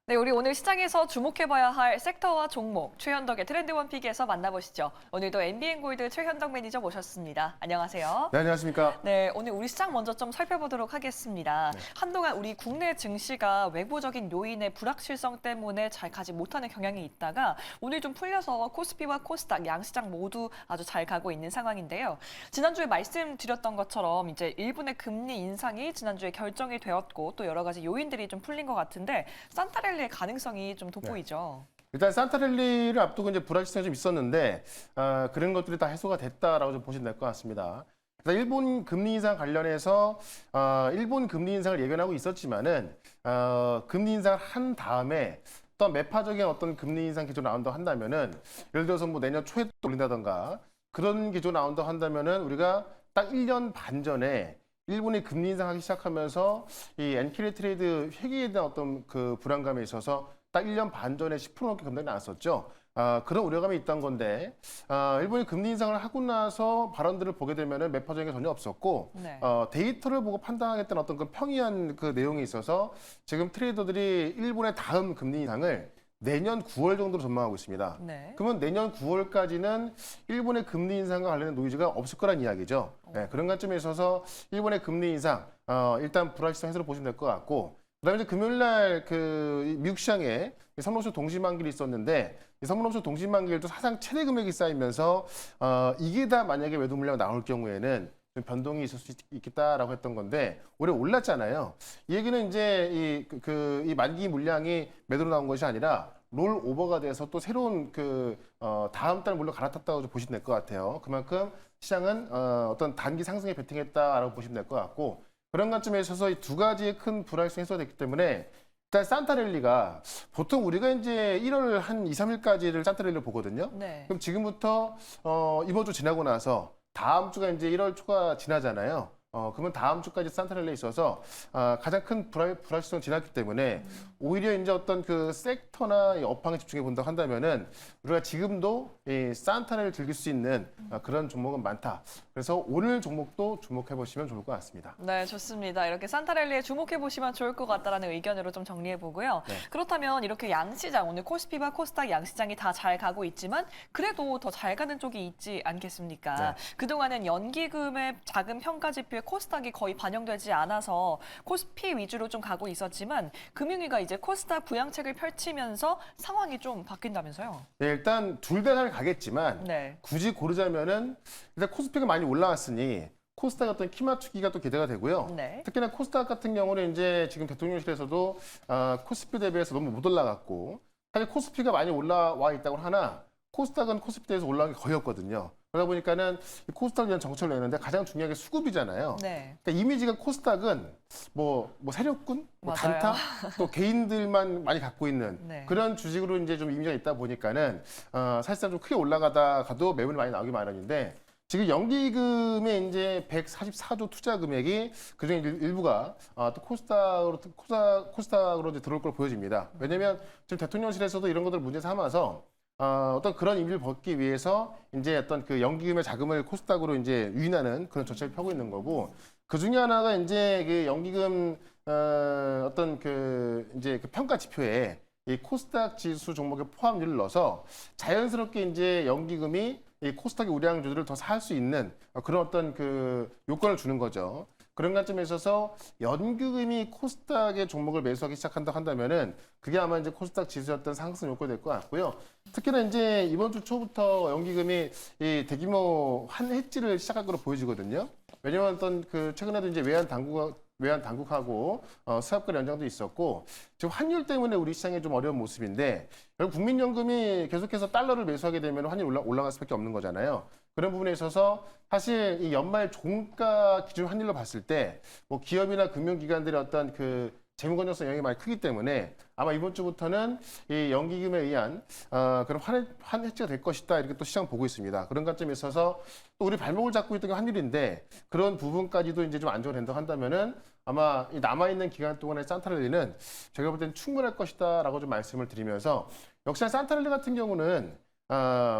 네, 우리 오늘 시장에서 주목해봐야 할 섹터와 종목, 최현덕의 트렌드 원픽에서 만나보시죠. 오늘도 MBN골드 최현덕 매니저 모셨습니다. 안녕하세요. 네, 안녕하십니까. 네, 오늘 우리 시장 먼저 좀 살펴보도록 하겠습니다. 네. 한동안 우리 국내 증시가 외부적인 요인의 불확실성 때문에 잘 가지 못하는 경향이 있다가 오늘 좀 풀려서 코스피와 코스닥 양시장 모두 아주 잘 가고 있는 상황인데요. 지난주에 말씀드렸던 것처럼 이제 일본의 금리 인상이 지난주에 결정이 되었고 또 여러 가지 요인들이 좀 풀린 것 같은데 산타렐리의 가능성이 좀 돋보이죠. 일단 산타랠리를 앞두고 이제 불확실성이 좀 있었는데 그런 것들이 다 해소가 됐다라고 좀 보시면 될 것 같습니다. 일단 일본 금리 인상 관련해서 일본 금리 인상을 예견하고 있었지만은 금리 인상을 한 다음에 또 매파적인 어떤 금리 인상 기조 나온다고 한다면은 예를 들어서 뭐 내년 초에 또 올린다던가 그런 기조 나온다고 한다면은 우리가 딱 1년 반 전에 일본이 금리 인상하기 시작하면서 이 엔키리 트레이드 회기에 대한 어떤 그 불안감에 있어서 딱 1년 반 전에 10% 넘게 급등이 나왔었죠. 그런 우려감이 있던 건데 일본이 금리 인상을 하고 나서 발언들을 보게 되면은 매파적인 게 전혀 없었고 네. 데이터를 보고 판단하겠다는 어떤 그 평이한 그 내용이 있어서 지금 트레이더들이 일본의 다음 금리 인상을 내년 9월 정도로 전망하고 있습니다. 네. 그러면 내년 9월까지는 일본의 금리 인상과 관련된 노이즈가 없을 거란 이야기죠. 네, 그런 관점에 있어서 일본의 금리 인상 일단 불확실성 해소를 보시면 될 것 같고 그다음에 이제 금요일 날 그 미국 시장에 선물옵션 동시만기일이 있었는데 이 선물옵션 동시만기일도 사상 최대 금액이 쌓이면서 이게 다 만약에 매도 물량 나올 경우에는 좀 변동이 있을 수 있겠다라고 했던 건데 올해 올랐잖아요. 이 얘기는 이제 이 만기 물량이 매도로 나온 것이 아니라 롤 오버가 돼서 또 새로운 다음 달 물론 갈아탔다고 좀 보시면 될 것 같아요. 그만큼 시장은 어떤 단기 상승에 베팅했다라고 보시면 될 것 같고 그런 관점에 있어서 이 두 가지의 큰 불확실성이 해소됐기 때문에 일단 산타랠리가 보통 우리가 이제 1월 한 2, 3일까지를 산타랠리를 보거든요. 네. 그럼 지금부터 이번 주 지나고 나서 다음 주가 이제 1월 초가 지나잖아요. 그러면 다음 주까지 산타렐리에 있어서 가장 큰 불확실성이 지났기 때문에 오히려 이제 어떤 그 섹터나 이 업황에 집중해 본다고 한다면은 우리가 지금도 이 산타렐리를 즐길 수 있는 그런 종목은 많다. 그래서 오늘 종목도 주목해 보시면 좋을 것 같습니다. 네, 좋습니다. 이렇게 산타랠리에 주목해 보시면 좋을 것 같다라는 의견으로 좀 정리해 보고요. 네. 그렇다면 이렇게 양시장, 오늘 코스피와 코스닥 양시장이 다 잘 가고 있지만 그래도 더 잘 가는 쪽이 있지 않겠습니까? 네. 그동안은 연기금의 작은 평가 지표에 코스닥이 거의 반영되지 않아서 코스피 위주로 좀 가고 있었지만 금융위가 이제 코스닥 부양책을 펼치면서 상황이 좀 바뀐다면서요? 네, 일단 둘 다 잘 가겠지만 네. 굳이 고르자면은 일단 코스피가 많이 올라왔으니 코스닥 어떤 키 맞추기가 또 기대가 되고요. 네. 특히나 코스닥 같은 경우는 이제 지금 대통령실에서도 코스피 대비해서 너무 못 올라갔고 사실 코스피가 많이 올라와 있다고 하나 코스닥은 코스피 대비해서 올라간 게 거의 없거든요. 그러다 보니까는 이 코스닥에 대한 정책을 내는데 가장 중요한 게 수급이잖아요. 네. 그러니까 이미지가 코스닥은 뭐 세력군, 뭐 맞아요. 단타, 또 개인들만 많이 갖고 있는 네. 그런 주식으로 이제 좀 이미지가 있다 보니까는 사실상 좀 크게 올라가다가도 매물이 많이 나오기 마련인데 지금 연기금의 이제 144조 투자 금액이 그중에 일부가 또 코스닥으로 이제 들어올 걸로 보여집니다. 왜냐면 지금 대통령실에서도 이런 것들 문제 삼아서 어떤 그런 이미지를 벗기 위해서 이제 어떤 그 연기금의 자금을 코스닥으로 이제 유인하는 그런 정책을 펴고 있는 거고 그 중에 하나가 이제 그 연기금 어떤 그 이제 그 평가 지표에 이 코스닥 지수 종목의 포함률을 넣어서 자연스럽게 이제 연기금이 이 코스닥의 우량주들을 더 살 수 있는 그런 어떤 그 요건을 주는 거죠. 그런 관점에 있어서 연기금이 코스닥의 종목을 매수하기 시작한다 한다면은 그게 아마 이제 코스닥 지수였던 상승 요건이 될 것 같고요. 특히나 이제 이번 주 초부터 연기금이 이 대규모 한 해지를 시작할 걸로 보여지거든요. 왜냐면 어떤 그 최근에도 이제 외환 당국하고 수합과 연장도 있었고 지금 환율 때문에 우리 시장이 좀 어려운 모습인데 결국 국민연금이 계속해서 달러를 매수하게 되면 환율이 올라갈 수밖에 없는 거잖아요. 그런 부분에 있어서 사실 이 연말 종가 기준 환율로 봤을 때 뭐 기업이나 금융기관들의 어떤 그 재무 건전성 영향이 많이 크기 때문에 아마 이번 주부터는 이 연기금에 의한 그런 환해지가 될 것이다 이렇게 또 시장 보고 있습니다. 그런 관점에 있어서 또 우리 발목을 잡고 있던 게 환율인데 그런 부분까지도 이제 좀 안정을 된다고 한다면은 아마 이 남아있는 기간 동안의 산타랠리는 제가 볼 때는 충분할 것이다라고 좀 말씀을 드리면서 역시나 산타랠리 같은 경우는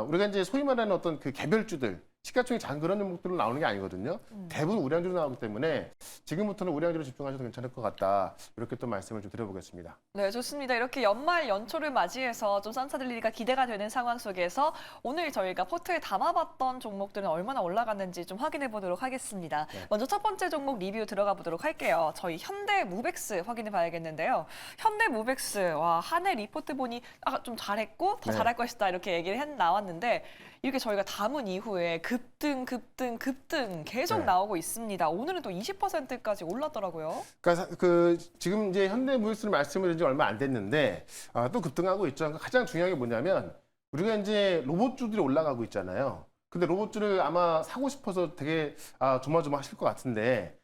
우리가 이제 소위 말하는 어떤 그 개별주들 시가총액이 작은 그런 종목들로 나오는 게 아니거든요. 대부분 우량주로 나오기 때문에 지금부터는 우량주로 집중하셔도 괜찮을 것 같다. 이렇게 또 말씀을 좀 드려보겠습니다. 네, 좋습니다. 이렇게 연말 연초를 맞이해서 좀 산타들리가 기대가 되는 상황 속에서 오늘 저희가 포트에 담아봤던 종목들은 얼마나 올라갔는지 좀 확인해 보도록 하겠습니다. 네. 먼저 첫 번째 종목 리뷰 들어가 보도록 할게요. 저희 현대무백스 확인해 봐야겠는데요. 현대무백스, 와, 한 해 리포트 보니 좀 잘했고 더 네. 잘할 것이다 이렇게 얘기를 나왔는데 이렇게 저희가 담은 이후에 급등 계속 네. 나오고 있습니다. 오늘은 또 20%까지 올랐더라고요. 그러니까 지금 이제 현대무역수를 말씀을 드린 지 얼마 안 됐는데 또 급등하고 있죠. 그러니까 가장 중요한 게 뭐냐면 우리가 이제 로봇주들이 올라가고 있잖아요. 근데 로봇주를 아마 사고 싶어서 되게 조마조마하실 것 같은데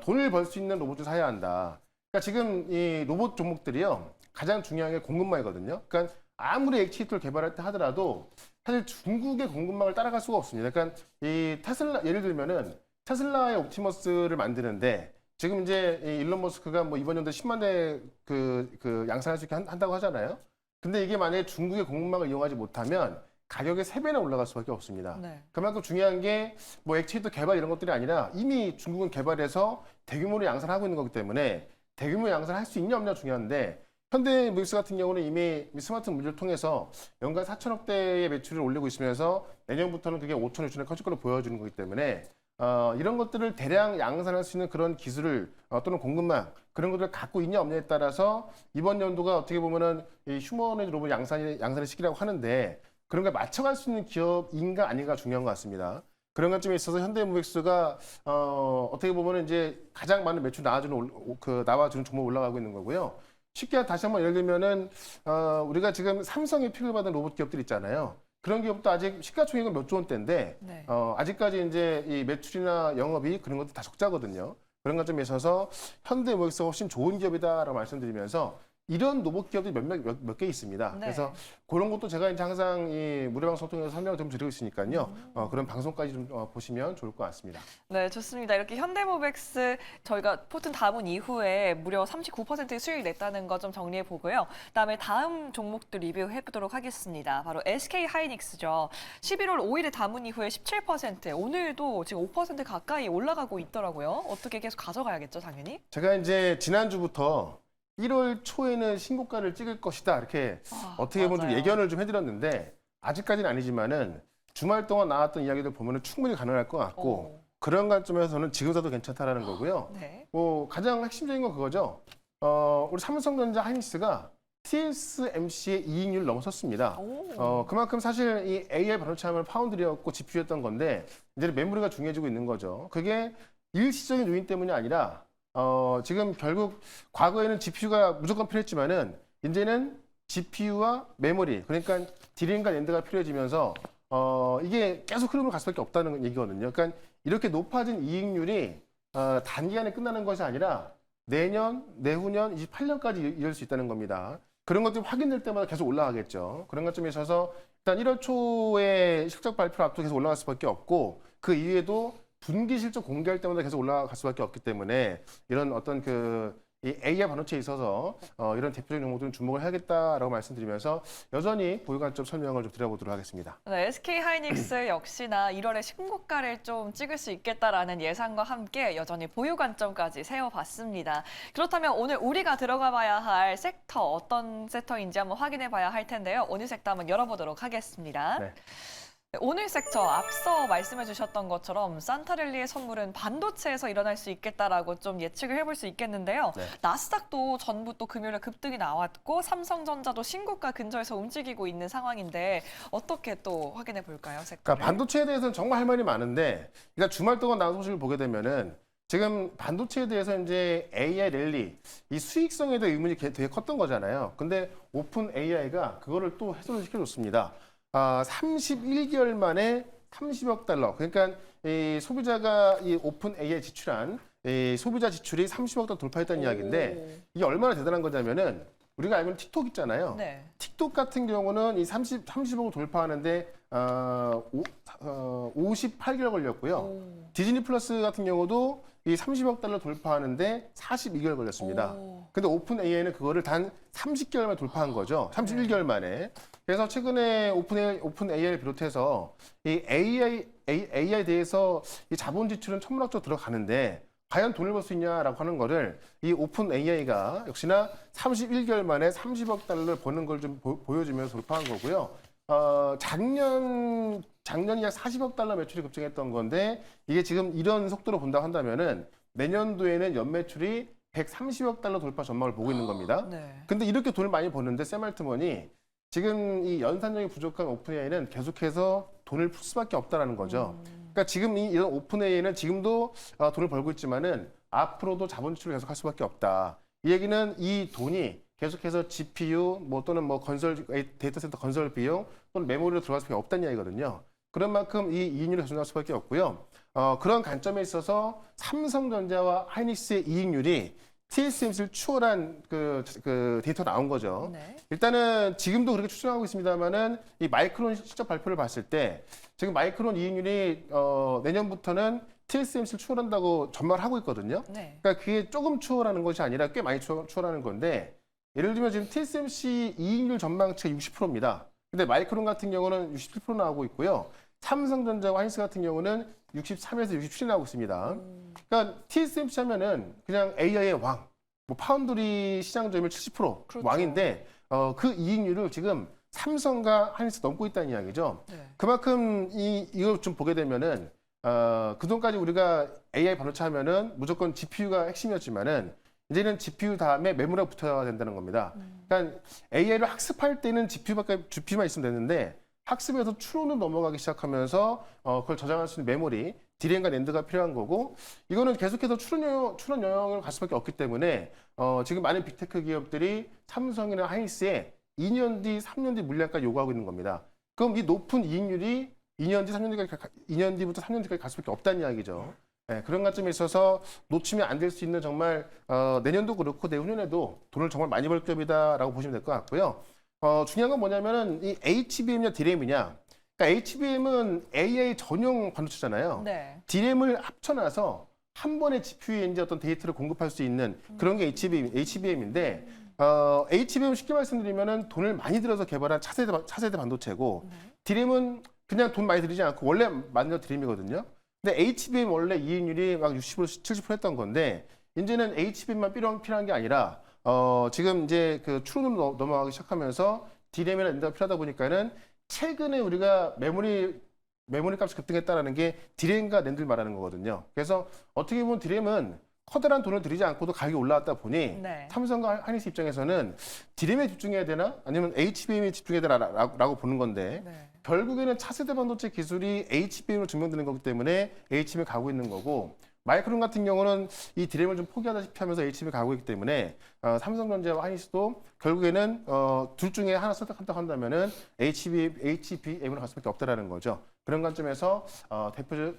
돈을 벌 수 있는 로봇주 사야 한다. 그러니까 지금 이 로봇 종목들이요 가장 중요한 게 공급망이거든요. 그러니까 아무리 액추에이터를 개발할 때 하더라도 사실 중국의 공급망을 따라갈 수가 없습니다. 그러니까 이 테슬라 예를 들면은 테슬라의 옵티머스를 만드는데 지금 이제 이 일론 머스크가 뭐 이번 연도에 10만 대 그 양산할 수 있게 한다고 하잖아요. 근데 이게 만약에 중국의 공급망을 이용하지 못하면 가격이 3배나 올라갈 수밖에 없습니다. 네. 그만큼 중요한 게 뭐 액추에이터 개발 이런 것들이 아니라 이미 중국은 개발해서 대규모로 양산하고 있는 거기 때문에 대규모 양산할 수 있냐 없냐 중요한데 현대무역스 같은 경우는 이미 스마트 물류를 통해서 연간 4천억 대의 매출을 올리고 있으면서 내년부터는 그게 5천, 6천에 커질 걸로 보여주는 거기 때문에 이런 것들을 대량 양산할 수 있는 그런 기술을 또는 공급망 그런 것들을 갖고 있냐 없냐에 따라서 이번 연도가 어떻게 보면은 이 휴머노이드 로봇 양산의 시기라고 하는데 그런 걸 맞춰갈 수 있는 기업인가 아닌가 중요한 것 같습니다. 그런 관점에 있어서 현대무역스가 어떻게 보면은 이제 가장 많은 매출 나와주는 종목 올라가고 있는 거고요. 쉽게 다시 한번 예를 들면은 우리가 지금 삼성의 픽을 받은 로봇 기업들 있잖아요. 그런 기업도 아직 시가총액은 몇 조 원대인데 네. 아직까지 이제 이 매출이나 영업이 그런 것도 다 적자거든요. 그런 관점에 있어서 현대무역스가 훨씬 좋은 기업이다라고 말씀드리면서 이런 로봇 기업들이 몇 개 있습니다. 네. 그래서 그런 것도 제가 이제 항상 이 무료방송 통해서 설명을 좀 드리고 있으니까요. 그런 방송까지 좀 보시면 좋을 것 같습니다. 네, 좋습니다. 이렇게 현대모백스 저희가 포튼 담은 이후에 무려 39%의 수익을 냈다는 거 좀 정리해 보고요. 그다음에 다음 종목도 리뷰해 보도록 하겠습니다. 바로 SK 하이닉스죠. 11월 5일에 담은 이후에 17%, 오늘도 지금 5% 가까이 올라가고 있더라고요. 어떻게 계속 가져가야겠죠, 당연히? 제가 이제 지난주부터 1월 초에는 신고가를 찍을 것이다 이렇게 어떻게 보면 좀 맞아요. 예견을 좀 해드렸는데 아직까지는 아니지만은 주말 동안 나왔던 이야기들 보면은 충분히 가능할 것 같고 그런 관점에서는 지금 사도 괜찮다라는 거고요. 네. 뭐 가장 핵심적인 건 그거죠. 우리 삼성전자 하이닉스가 TSMC의 이익률을 넘어섰습니다. 그만큼 사실 이 AI 반도체 하면 파운드리였고 GPU였던 건데 이제 메모리가 중요해지고 있는 거죠. 그게 일시적인 요인 때문이 아니라 지금 결국 과거에는 GPU가 무조건 필요했지만은 이제는 GPU와 메모리 그러니까 D램과 낸드가 필요해지면서 이게 계속 흐름을 갈 수밖에 없다는 얘기거든요. 그러니까 이렇게 높아진 이익률이 단기간에 끝나는 것이 아니라 내년, 내후년, 28년까지 이룰 수 있다는 겁니다. 그런 것들이 확인될 때마다 계속 올라가겠죠. 그런 것점에 있어서 일단 1월 초에 실적 발표 앞두고 계속 올라갈 수밖에 없고 그 이후에도 분기 실적 공개할 때마다 계속 올라갈 수밖에 없기 때문에 이런 어떤 이 AI 반도체에 있어서 이런 대표적인 종목들은 주목을 해야겠다라고 말씀드리면서 여전히 보유 관점 설명을 좀 드려보도록 하겠습니다. 네, SK 하이닉스 역시나 1월에 신고가를 좀 찍을 수 있겠다라는 예상과 함께 여전히 보유 관점까지 세워봤습니다. 그렇다면 오늘 우리가 들어가 봐야 할 섹터 어떤 섹터인지 한번 확인해 봐야 할 텐데요. 오늘 섹터 한번 열어보도록 하겠습니다. 네. 오늘 섹터 앞서 말씀해 주셨던 것처럼 산타랠리의 선물은 반도체에서 일어날 수 있겠다라고 좀 예측을 해볼 수 있겠는데요. 네. 나스닥도 전부 또 금요일에 급등이 나왔고 삼성전자도 신고가 근처에서 움직이고 있는 상황인데 어떻게 또 확인해 볼까요, 섹터? 그러니까 반도체에 대해서는 정말 할 말이 많은데 그러니까 주말 동안 나온 소식을 보게 되면은 지금 반도체에 대해서 이제 AI 랠리 이 수익성에 대한 의문이 되게 컸던 거잖아요. 근데 오픈 AI가 그거를 또 해소를 시켜줬습니다. 31개월 만에 30억 달러. 그러니까 이 소비자가 이 오픈 AI 지출한 이 소비자 지출이 30억 달러 돌파했다는 이야기인데 이게 얼마나 대단한 거냐면은 우리가 알고 있는 틱톡 있잖아요. 네. 틱톡 같은 경우는 이 30억을 돌파하는데 58개월 걸렸고요. 디즈니 플러스 같은 경우도 이 30억 달러 돌파하는데 42개월 걸렸습니다. 근데 오픈 AI는 그거를 단 30개월 만에 돌파한 거죠. 31개월 만에. 그래서 최근에 오픈 AI를 비롯해서 이 AI에 대해서 이 자본 지출은 천문학적으로 들어가는데 과연 돈을 벌 수 있냐라고 하는 거를 이 오픈 AI가 역시나 31개월 만에 30억 달러를 버는 걸 좀 보여주면서 돌파한 거고요. 작년이 약 40억 달러 매출이 급증했던 건데 이게 지금 이런 속도로 본다고 한다면은 내년도에는 연매출이 130억 달러 돌파 전망을 보고 있는 겁니다. 네. 근데 이렇게 돈을 많이 버는데 샘 알트먼이 지금 이 연산력이 부족한 오픈 AI는 계속해서 돈을 풀 수밖에 없다라는 거죠. 그러니까 지금 이런 오픈 AI는 지금도 돈을 벌고 있지만은 앞으로도 자본 지출을 계속할 수밖에 없다. 이 얘기는 이 돈이 계속해서 GPU 또는 데이터 센터 건설 비용 또는 메모리로 들어갈 수밖에 없다는 이야기거든요. 그런 만큼 이 이익률이 계속 나올 수밖에 없고요. 그런 관점에 있어서 삼성전자와 하이닉스의 이익률이 TSMC를 추월한 그 데이터가 나온 거죠. 네. 일단은 지금도 그렇게 추정하고 있습니다만은 이 마이크론 실적 발표를 봤을 때 지금 마이크론 이익률이 내년부터는 TSMC를 추월한다고 전망을 하고 있거든요. 네. 그러니까 그게 조금 추월하는 것이 아니라 꽤 많이 추월하는 건데 예를 들면 지금 TSMC 이익률 전망치가 60%입니다. 근데 마이크론 같은 경우는 67% 나오고 있고요. 삼성전자와 하이닉스 같은 경우는 63에서 67이 나오고 있습니다. 그러니까 TSMC 하면은 그냥 AI의 왕, 파운드리 시장 점유율 70% 그렇죠. 왕인데 그 이익률을 지금 삼성과 하이닉스 넘고 있다는 이야기죠. 네. 그만큼 이걸 좀 보게 되면은 그동안까지 우리가 AI 반도체 하면은 무조건 GPU가 핵심이었지만은 이제는 GPU 다음에 메모리가 붙어야 된다는 겁니다. 그러니까 AI를 학습할 때는 GPU만 있으면 되는데 학습에서 추론으로 넘어가기 시작하면서 그걸 저장할 수 있는 메모리, 디램과 낸드가 필요한 거고 이거는 계속해서 추론 영역을 갈 수밖에 없기 때문에 지금 많은 빅테크 기업들이 삼성이나 하이닉스에 2년 뒤, 3년 뒤 물량까지 요구하고 있는 겁니다. 그럼 이 높은 이익률이 2년 뒤부터 3년 뒤까지 갈 수밖에 없다는 이야기죠. 네, 그런 관점에 있어서 놓치면 안 될 수 있는 정말 내년도 그렇고 내후년에도 돈을 정말 많이 벌 기업이다라고 보시면 될 것 같고요. 중요한 건 뭐냐면은 이 HBM이냐 디램이냐. 그러니까 HBM은 AI 전용 반도체잖아요. 네. 디램을 합쳐놔서 한 번에 GPU에 이제 어떤 데이터를 공급할 수 있는 그런 게 HBM인데 HBM 쉽게 말씀드리면은 돈을 많이 들여서 개발한 차세대 반도체고 디램은 그냥 돈 많이 들이지 않고 원래 만든 디램이거든요. 근데 HBM 원래 이익률이 막 60% 70% 했던 건데 이제는 HBM만 필요한 게 아니라 지금 이제 그 추론으로 넘어가기 시작하면서 디램이나 낸드가 필요하다 보니까는 최근에 우리가 메모리 값이 급등했다라는 게 디램과 낸드를 말하는 거거든요. 그래서 어떻게 보면 디램은 커다란 돈을 들이지 않고도 가격이 올라왔다 보니 네. 삼성과 하이닉스 입장에서는 디램에 집중해야 되나 아니면 HBM에 집중해야 되나라고 보는 건데 네. 결국에는 차세대 반도체 기술이 HBM으로 증명되는 거기 때문에 HBM에 가고 있는 거고 마이크론 같은 경우는 이 디램을 좀 포기하다시피 하면서 HBM에 가고 있기 때문에 삼성전자와 하이닉스도 결국에는 둘 중에 하나 선택한다고 한다면은 HBM으로 갈 수밖에 없다라는 거죠. 그런 관점에서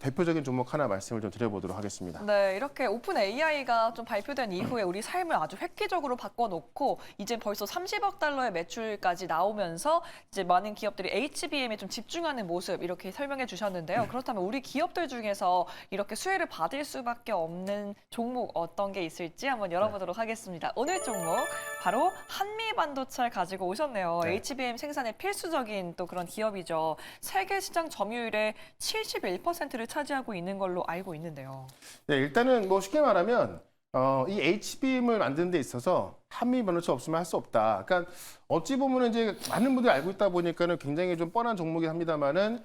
대표적인 종목 하나 말씀을 좀 드려보도록 하겠습니다. 네, 이렇게 오픈 AI가 좀 발표된 이후에 우리 삶을 아주 획기적으로 바꿔놓고 이제 벌써 30억 달러의 매출까지 나오면서 이제 많은 기업들이 HBM에 좀 집중하는 모습 이렇게 설명해 주셨는데요. 그렇다면 우리 기업들 중에서 이렇게 수혜를 받을 수밖에 없는 종목 어떤 게 있을지 한번 열어보도록 하겠습니다. 오늘 종목 바로 한미반도체를 가지고 오셨네요. 네. HBM 생산에 필수적인 또 그런 기업이죠. 세계 시장 점유율의 71%를 차지하고 있는 걸로 알고 있는데요. 네, 일단은 뭐 쉽게 말하면 이 HBM을 만드는 데 있어서 한미 반도체 없으면 할 수 없다. 그러니까 어찌 보면 이제 많은 분들이 알고 있다 보니까는 굉장히 좀 뻔한 종목이긴 합니다만은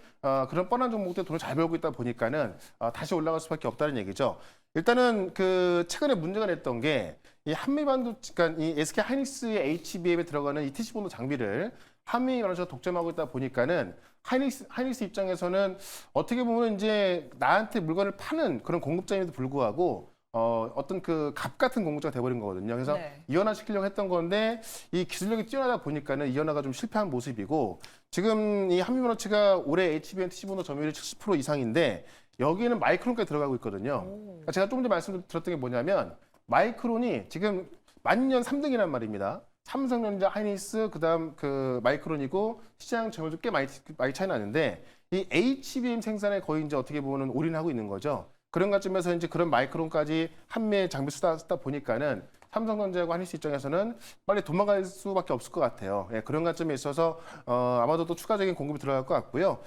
그런 뻔한 종목들 돈을 잘 벌고 있다 보니까는 다시 올라갈 수밖에 없다는 얘기죠. 일단은 그 최근에 문제가 됐던 게 이 한미 반도체, 그러니까 이 SK 하이닉스의 HBM에 들어가는 이 TC 본도 장비를 한미 반도체가 독점하고 있다 보니까는 하이닉스 입장에서는 어떻게 보면 이제 나한테 물건을 파는 그런 공급자임에도 불구하고 어떤 그 갑 같은 공급자가 돼버린 거거든요. 그래서 네. 이원화시키려고 했던 건데 이 기술력이 뛰어나다 보니까는 이원화가 좀 실패한 모습이고 지금 이 한미반도체가 올해 HBM TC본도 점유율이 70% 이상인데 여기에는 마이크론까지 들어가고 있거든요. 그러니까 제가 조금 전에 말씀드렸던 게 뭐냐면 마이크론이 지금 만년 3등이란 말입니다. 삼성전자, 하이닉스, 그다음 그 마이크론이고 시장 점유율도 꽤 많이 차이 나는데 이 HBM 생산에 거의 이제 어떻게 보면 올인하고 있는 거죠. 그런 관점에서 이제 그런 마이크론까지 한매 장비 쓰다 보니까는 삼성전자하고 하니스 입장에서는 빨리 도망갈 수밖에 없을 것 같아요. 예, 그런 관점에 있어서 아마도 또 추가적인 공급이 들어갈 것 같고요.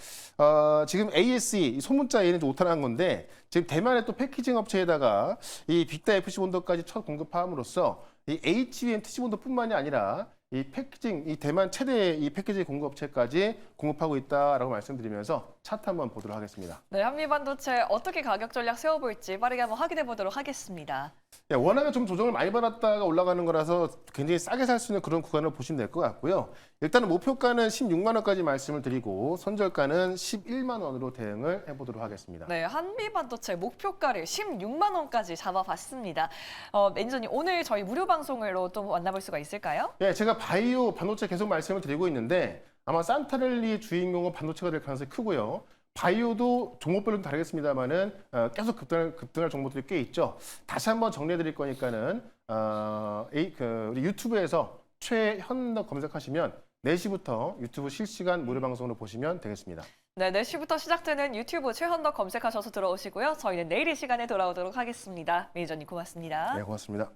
지금 ASE 이 소문자 A는 좀 오타난 건데 지금 대만의 또 패키징 업체에다가 이 빅다 FC 본도까지 첫 공급함으로써 이 HBM TC 본도뿐만이 아니라 이 패키징, 이 대만 최대 이 패키징 공급업체까지 공급하고 있다라고 말씀드리면서 차트 한번 보도록 하겠습니다. 네, 한미반도체 어떻게 가격 전략 세워볼지 빠르게 한번 확인해 보도록 하겠습니다. 예, 워낙에 좀 조정을 많이 받았다가 올라가는 거라서 굉장히 싸게 살 수 있는 그런 구간을 보시면 될 것 같고요. 일단은 목표가는 16만 원까지 말씀을 드리고 선절가는 11만 원으로 대응을 해보도록 하겠습니다. 네, 한미반도체 목표가를 16만 원까지 잡아봤습니다. 매니저님, 오늘 저희 무료 방송으로 또 만나볼 수가 있을까요? 예, 제가 바이오 반도체 계속 말씀을 드리고 있는데 아마 산타랠리 주인공은 반도체가 될 가능성이 크고요. 바이오도 종목별로 좀 다르겠습니다만은 계속 급등할 종목들이 꽤 있죠. 다시 한번 정리해 드릴 거니까는 우리 유튜브에서 최현덕 검색하시면 4시부터 유튜브 실시간 무료 방송으로 보시면 되겠습니다. 네, 4시부터 시작되는 유튜브 최현덕 검색하셔서 들어오시고요. 저희는 내일 이 시간에 돌아오도록 하겠습니다. 매니저님 고맙습니다. 네, 고맙습니다.